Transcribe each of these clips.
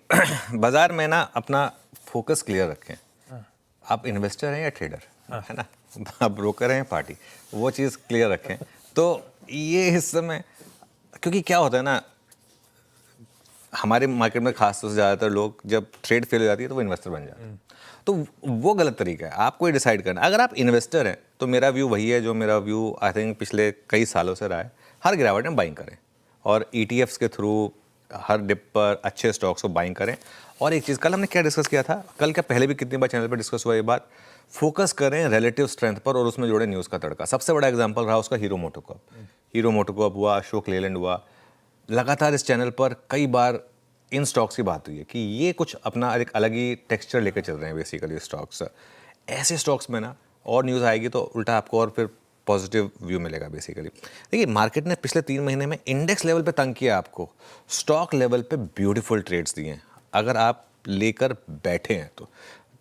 बाजार में ना अपना फोकस क्लियर रखें। आप इन्वेस्टर हैं या ट्रेडर, है ना, आप ब्रोकर हैं या पार्टी, वो चीज़ क्लियर रखें। तो ये हिस्से में, क्योंकि क्या होता है ना, हमारे मार्केट में खास तौर से ज़्यादातर लोग जब ट्रेड फेल हो जाती है तो वो इन्वेस्टर बन जाते हैं। तो वो गलत तरीका है, आपको ही डिसाइड करना। अगर आप इन्वेस्टर हैं तो मेरा व्यू वही है जो मेरा व्यू आई थिंक पिछले कई सालों से रहा है, हर गिरावट में बाइंग करें और ETFs के थ्रू हर डिप पर अच्छे स्टॉक्स को बाइंग करें। और एक चीज़, कल हमने क्या डिस्कस किया था, कल क्या पहले भी कितनी बार चैनल पर डिस्कस हुआ ये बात, फोकस करें रिलेटिव स्ट्रेंथ पर और उसमें जोड़े न्यूज़ का तड़का। सबसे बड़ा एग्जांपल रहा उसका हीरो मोटोकॉर्प हुआ, अशोक लेलैंड हुआ। लगातार इस चैनल पर कई बार इन स्टॉक्स की बात हुई है कि ये कुछ अपना एक अलग ही टेक्सचर लेकर चल रहे हैं बेसिकली स्टॉक्स। ऐसे स्टॉक्स में ना और न्यूज़ आएगी तो उल्टा आपको और फिर पॉजिटिव व्यू मिलेगा बेसिकली। देखिए, मार्केट ने पिछले 3 महीने में इंडेक्स लेवल पे तंग किया, आपको स्टॉक लेवल पे ब्यूटीफुल ट्रेड्स दिए हैं अगर आप लेकर बैठे हैं तो।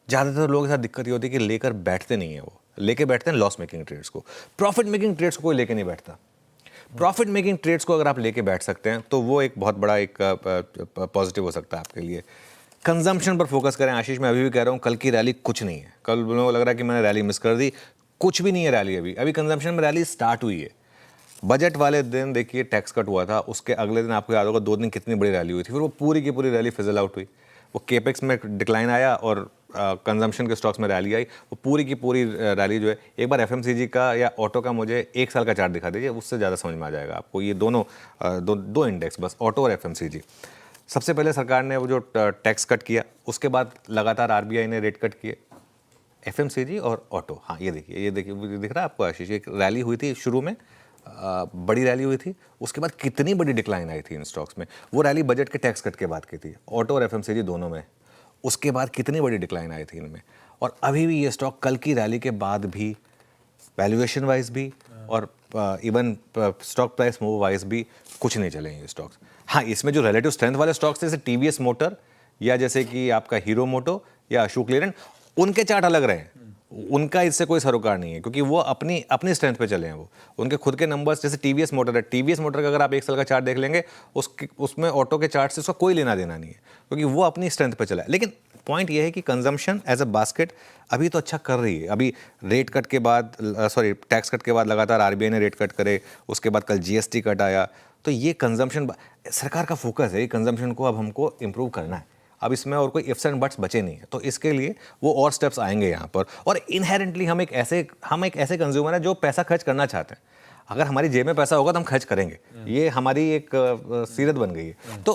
ज़्यादातर लोगों के साथ दिक्कत ये होती है कि लेकर बैठते नहीं है, वो लेके बैठते हैं लॉस मेकिंग ट्रेड्स को। प्रॉफिट मेकिंग ट्रेड्स को कोई लेके नहीं बैठता। प्रॉफिट मेकिंग ट्रेड्स को अगर आप लेके बैठ सकते हैं तो वो एक बहुत बड़ा एक पॉजिटिव हो सकता है आपके लिए। कंजम्पशन पर फोकस करें। आशीष, मैं अभी भी कह रहा हूँ, कल की रैली कुछ नहीं है। कल लोगों को लग रहा है कि मैंने रैली मिस कर दी, कुछ भी नहीं है रैली। अभी कंजम्पशन में रैली स्टार्ट हुई है। बजट वाले दिन देखिए टैक्स कट हुआ था, उसके अगले दिन आपको याद होगा 2 दिन कितनी बड़ी रैली हुई थी, फिर वो पूरी की पूरी रैली फिजल आउट हुई। वो केपेक्स में डिक्लाइन आया और कंजम्पशन के स्टॉक्स में रैली आई। वो पूरी की पूरी रैली जो है, एक बार FMCG का या ऑटो का मुझे 1 साल का चार्ट दिखा दीजिए, उससे ज़्यादा समझ में आ जाएगा आपको। ये दोनों दो इंडेक्स बस, ऑटो और FMCG। सबसे पहले सरकार ने वो जो टैक्स कट किया, उसके बाद लगातार RBI ने रेट कट किए, FMCG और ऑटो। हाँ, ये देखिए, ये दिख रहा है आपको आशीष, एक रैली हुई थी शुरू में, बड़ी रैली हुई थी, उसके बाद कितनी बड़ी डिक्लाइन आई थी इन स्टॉक्स में। वो रैली बजट के टैक्स कट के बाद की थी, ऑटो और FMCG दोनों में। उसके बाद कितनी बड़ी डिक्लाइन आई थी इनमें। और अभी भी ये स्टॉक कल की रैली के बाद भी वैल्यूएशन वाइज भी और even stock price move wise भी कुछ नहीं चले ये स्टॉक्स। हाँ, इसमें जो रिलेटिव स्ट्रेंथ वाले स्टॉक्स थे, जैसे TVS मोटर या जैसे कि आपका हीरो मोटो या अशोक लेलैंड, उनके चार्ट अलग रहे हैं। उनका इससे कोई सरोकार नहीं है क्योंकि वो अपनी स्ट्रेंथ पे चले हैं। वो उनके खुद के नंबर्स, जैसे TVS मोटर है, TVS मोटर का अगर आप 1 साल का चार्ट देख लेंगे, उसमें ऑटो के चार्ट से उसका कोई लेना देना नहीं है क्योंकि वो अपनी स्ट्रेंथ पे चला है। लेकिन पॉइंट ये है कि कंजम्पशन एज अ बास्केट अभी तो अच्छा कर रही है। अभी रेट कट के बाद, टैक्स कट के बाद लगातार RBI ने रेट कट करे, उसके बाद कल GST कट आया, तो ये कंजम्पशन सरकार का फोकस है। ये कंजम्पशन को अब हमको इम्प्रूव करना है। अब इसमें और कोई इफ्स एंड बट्स बचे नहीं है, तो इसके लिए वो और स्टेप्स आएंगे यहाँ पर। और इनहेरेंटली हम एक ऐसे कंज्यूमर हैं जो पैसा खर्च करना चाहते हैं। अगर हमारी जेब में पैसा होगा तो हम खर्च करेंगे, ये हमारी एक सीरत बन गई है। तो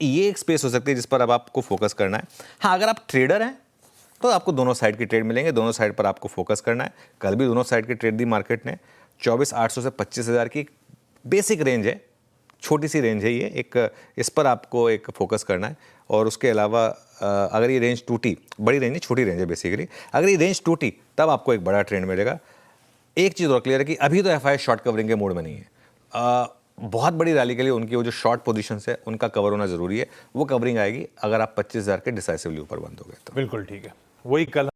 ये एक स्पेस हो सकती है जिस पर अब आपको फोकस करना है। हाँ, अगर आप ट्रेडर हैं तो आपको दोनों साइड की ट्रेड मिलेंगे, दोनों साइड पर आपको फोकस करना है। कल भी दोनों साइड की ट्रेड दी मार्केट ने। 24,800 से 25,000 की बेसिक रेंज है, छोटी सी रेंज है ये, एक इस पर आपको एक फोकस करना है। और उसके अलावा अगर ये रेंज टूटी, बड़ी रेंज नहीं छोटी रेंज है बेसिकली, अगर ये रेंज टूटी तब आपको एक बड़ा ट्रेंड मिलेगा। एक चीज़ और क्लियर है कि अभी तो FI शॉर्ट कवरिंग के मोड में नहीं है। बहुत बड़ी रैली के लिए उनकी वो जो शॉर्ट पोजीशंस है उनका कवर होना ज़रूरी है। वो कवरिंग आएगी अगर आप 25,000 के डिसाइसिवली ऊपर बंद हो गए तो। बिल्कुल ठीक है, वही कल